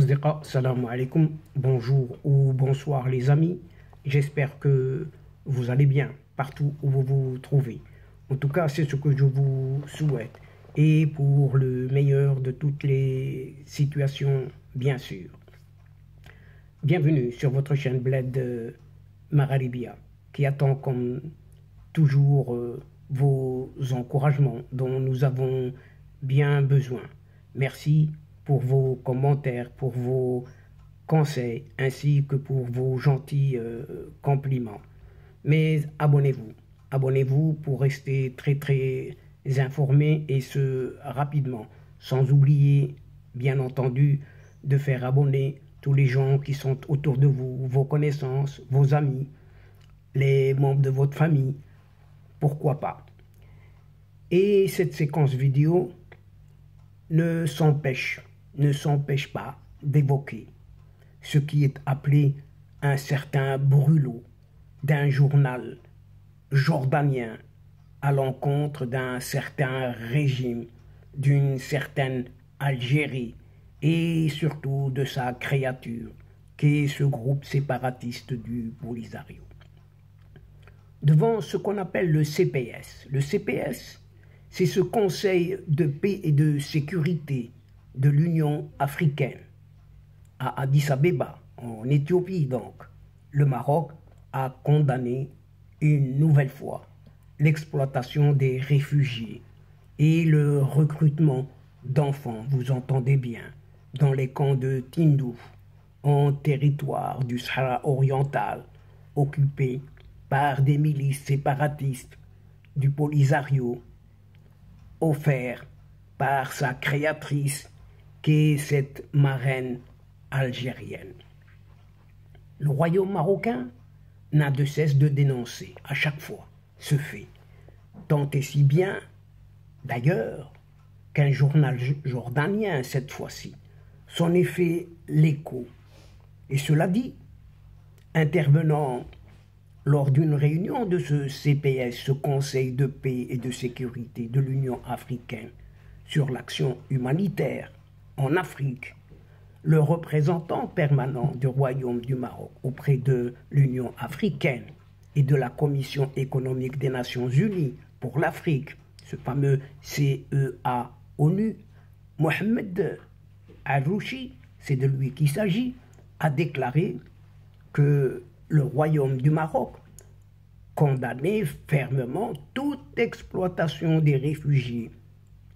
Asdiqa, salam alaikum, bonjour ou bonsoir les amis. J'espère que vous allez bien partout où vous vous trouvez. En tout cas, c'est ce que je vous souhaite. Et pour le meilleur de toutes les situations, bien sûr. Bienvenue sur votre chaîne Bled Magharibia, qui attend comme toujours vos encouragements dont nous avons bien besoin. Merci pour vos commentaires, pour vos conseils, ainsi que pour vos gentils compliments. Mais abonnez-vous pour rester très informés et ce rapidement, sans oublier, bien entendu, de faire abonner tous les gens qui sont autour de vous, vos connaissances, vos amis, les membres de votre famille, pourquoi pas. Et cette séquence vidéo ne s'empêche pas d'évoquer ce qui est appelé un certain brûlot d'un journal jordanien à l'encontre d'un certain régime, d'une certaine Algérie et surtout de sa créature, qui est ce groupe séparatiste du Polisario. Devant ce qu'on appelle le CPS. Le CPS, c'est ce Conseil de paix et de sécurité de l'Union africaine. À Addis Abeba, en Éthiopie donc, le Maroc a condamné une nouvelle fois l'exploitation des réfugiés et le recrutement d'enfants, vous entendez bien, dans les camps de Tindouf, en territoire du Sahara oriental, occupé par des milices séparatistes du Polisario, offert par sa créatrice, qui est cette marraine algérienne. Le royaume marocain n'a de cesse de dénoncer à chaque fois ce fait, tant et si bien, d'ailleurs, qu'un journal jordanien, cette fois-ci, s'en est fait l'écho. Et cela dit, intervenant lors d'une réunion de ce CPS, ce Conseil de paix et de sécurité de l'Union africaine sur l'action humanitaire en Afrique, le représentant permanent du Royaume du Maroc auprès de l'Union africaine et de la Commission économique des Nations Unies pour l'Afrique, ce fameux CEA-ONU, Mohamed Arrouchi, c'est de lui qu'il s'agit, a déclaré que le Royaume du Maroc condamnait fermement toute exploitation des réfugiés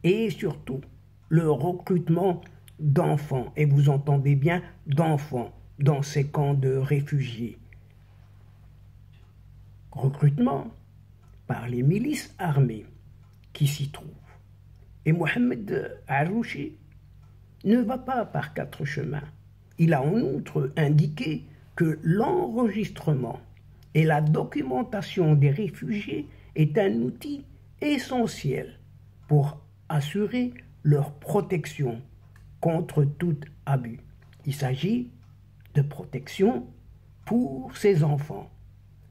et surtout le recrutement d'enfants, et vous entendez bien, d'enfants dans ces camps de réfugiés. Recrutement par les milices armées qui s'y trouvent. Et Mohamed Arrouchi ne va pas par quatre chemins. Il a en outre indiqué que l'enregistrement et la documentation des réfugiés est un outil essentiel pour assurer leur protection contre tout abus. Il s'agit de protection pour ces enfants,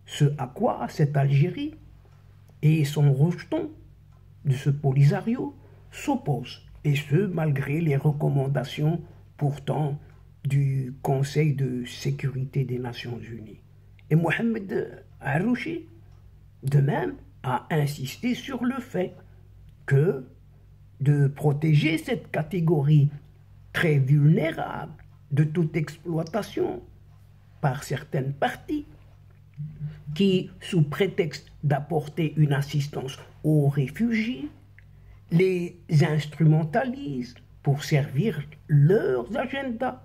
ce à quoi cette Algérie et son rejeton de ce Polisario s'opposent, et ce malgré les recommandations pourtant du Conseil de sécurité des Nations Unies. Et Mohamed Arrouchi, de même, a insisté sur le fait que de protéger cette catégorie très vulnérable de toute exploitation par certaines parties qui, sous prétexte d'apporter une assistance aux réfugiés, les instrumentalisent pour servir leurs agendas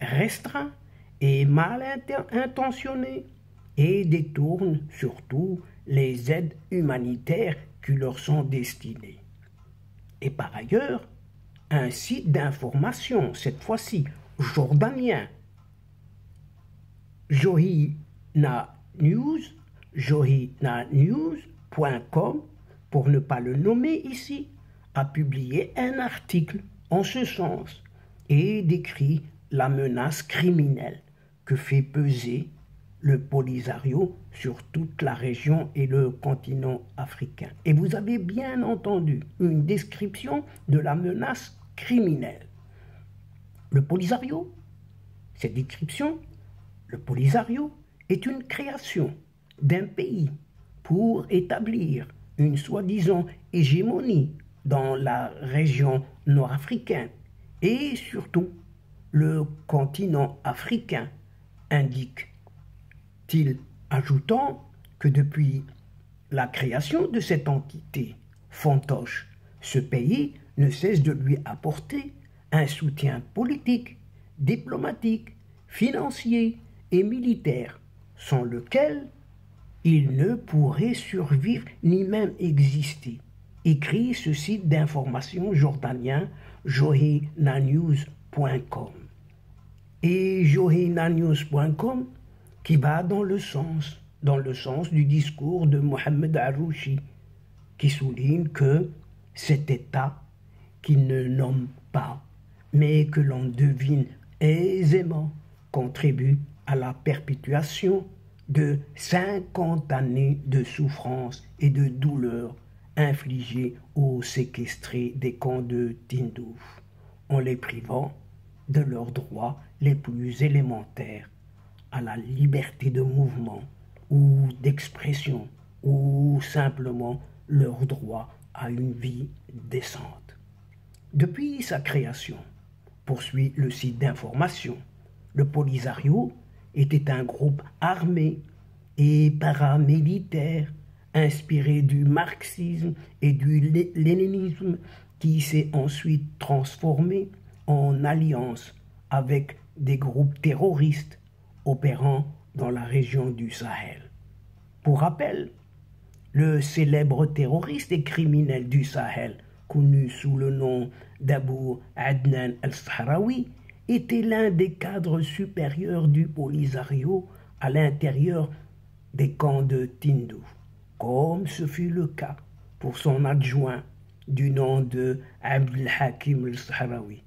restreints et mal intentionnés et détournent surtout les aides humanitaires qui leur sont destinées. Et par ailleurs, un site d'information, cette fois-ci jordanien, johinanews.com, pour ne pas le nommer ici, a publié un article en ce sens et décrit la menace criminelle que fait peser le Polisario sur toute la région et le continent africain. Et vous avez bien entendu une description de la menace criminelle. Le Polisario Cette description, le Polisario, est une création d'un pays pour établir une soi-disant hégémonie dans la région nord-africaine et surtout le continent africain, indique-t-il, ajoutant que depuis la création de cette entité fantoche, ce pays ne cesse de lui apporter un soutien politique, diplomatique, financier et militaire, sans lequel il ne pourrait survivre ni même exister, écrit ce site d'information jordanien johinanews.com. Et johinanews.com qui va dans le sens du discours de Mohamed Arrouchi, qui souligne que cet État qu'il ne nomme pas, mais que l'on devine aisément, contribue à la perpétuation de 50 années de souffrance et de douleur infligées aux séquestrés des camps de Tindouf, en les privant de leurs droits les plus élémentaires à la liberté de mouvement ou d'expression, ou simplement leur droit à une vie décente. Depuis sa création, poursuit le site d'information, le Polisario était un groupe armé et paramilitaire inspiré du marxisme et du léninisme qui s'est ensuite transformé en alliance avec des groupes terroristes opérant dans la région du Sahel. Pour rappel, le célèbre terroriste et criminel du Sahel, connu sous le nom d'Abu Adnan al-Sahraoui, était l'un des cadres supérieurs du Polisario à l'intérieur des camps de Tindouf, comme ce fut le cas pour son adjoint du nom de Abdelhakim al-Sahraoui,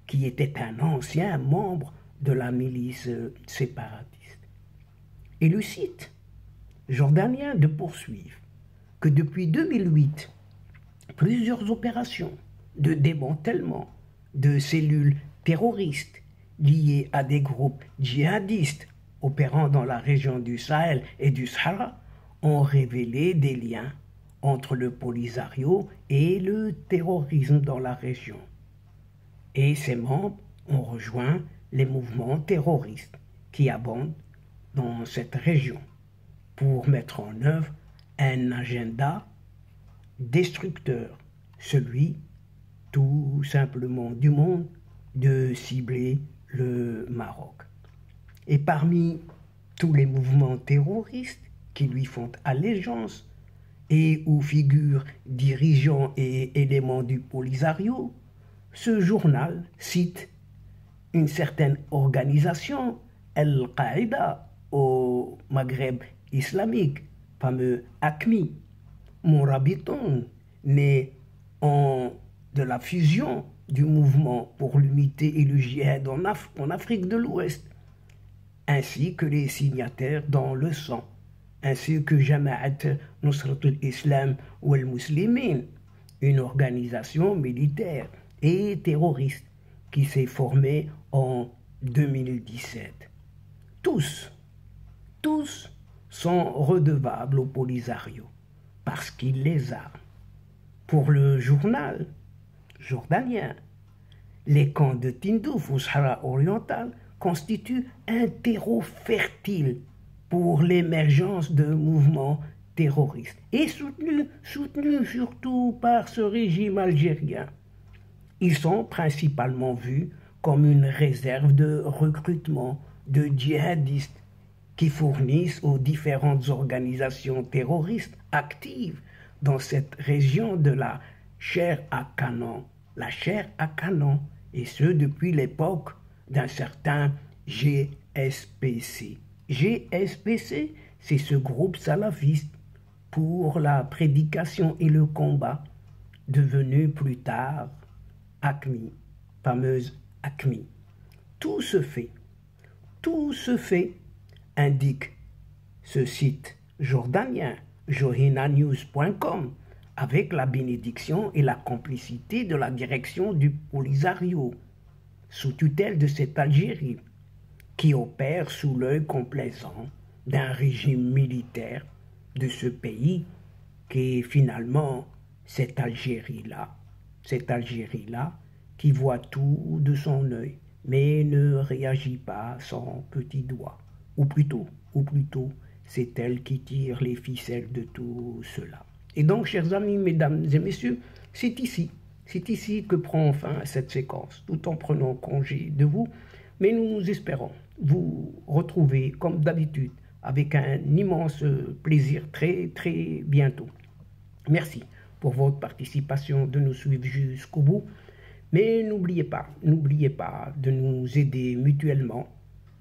qui était un ancien membre de la milice séparatiste. Et le site jordanien de poursuivre que depuis 2008, plusieurs opérations de démantèlement de cellules terroristes liées à des groupes djihadistes opérant dans la région du Sahel et du Sahara ont révélé des liens entre le Polisario et le terrorisme dans la région. Et ses membres ont rejoint les mouvements terroristes qui abondent dans cette région pour mettre en œuvre un agenda destructeur, celui tout simplement du monde de cibler le Maroc. Et parmi tous les mouvements terroristes qui lui font allégeance et où figurent dirigeants et éléments du Polisario, ce journal cite une certaine organisation, Al-Qaïda, au Maghreb islamique, fameux AQMI, Mourabiton, né de la fusion du mouvement pour l'unité et le djihad en Afrique de l'Ouest, ainsi que les signataires dans le sang, ainsi que Jama'at Nusrat al-Islam ou al-Muslimin, une organisation militaire et terroriste qui s'est formée en 2017. Tous sont redevables au Polisario parce qu'il les a. Pour le journal jordanien, les camps de Tindouf au Sahara oriental constituent un terreau fertile pour l'émergence de mouvements terroristes et soutenus surtout par ce régime algérien. Ils sont principalement vus comme une réserve de recrutement de djihadistes qui fournissent aux différentes organisations terroristes actives dans cette région de la chair à canon, et ce depuis l'époque d'un certain GSPC. GSPC, c'est ce groupe salafiste pour la prédication et le combat, devenu plus tard AQMI, fameuse AQMI. Tout se fait, indique ce site jordanien, johinanews.com, avec la bénédiction et la complicité de la direction du Polisario, sous tutelle de cette Algérie, qui opère sous l'œil complaisant d'un régime militaire de ce pays qui est finalement cette Algérie-là qui voit tout de son œil, mais ne réagit pas sans petit doigt. Ou plutôt, c'est elle qui tire les ficelles de tout cela. Et donc, chers amis, mesdames et messieurs, c'est ici que prend fin cette séquence, tout en prenant congé de vous. Mais nous espérons vous retrouver comme d'habitude avec un immense plaisir très très bientôt. Merci pour votre participation, de nous suivre jusqu'au bout. Mais n'oubliez pas de nous aider mutuellement,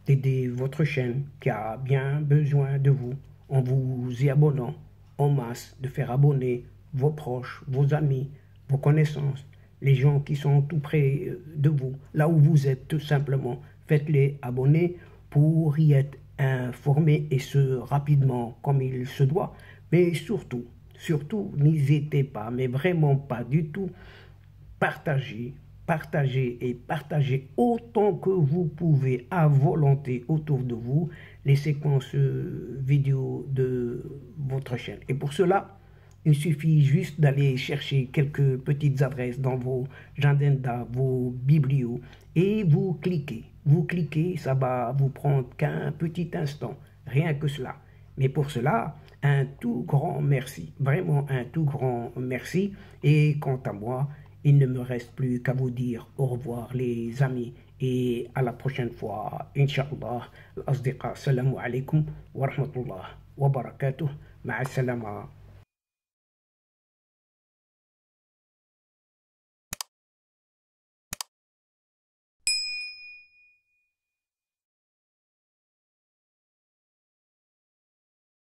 d'aider votre chaîne qui a bien besoin de vous en vous y abonnant en masse, de faire abonner vos proches, vos amis, vos connaissances, les gens qui sont tout près de vous, là où vous êtes tout simplement. Faites-les abonner pour y être informés et ce rapidement comme il se doit. Mais surtout, n'hésitez pas, mais vraiment pas du tout, partagez autant que vous pouvez à volonté autour de vous les séquences vidéo de votre chaîne. Et pour cela, il suffit juste d'aller chercher quelques petites adresses dans vos agendas, vos biblios, et vous cliquez, ça va vous prendre qu'un petit instant, rien que cela. Mais pour cela, un tout grand merci, vraiment un tout grand merci. Et quant à moi, il ne me reste plus qu'à vous dire au revoir les amis et à la prochaine fois, Inch'Allah. Al-Asdiqa, salamu alaikum wa rahmatullah wa barakatuh. Ma'a salama.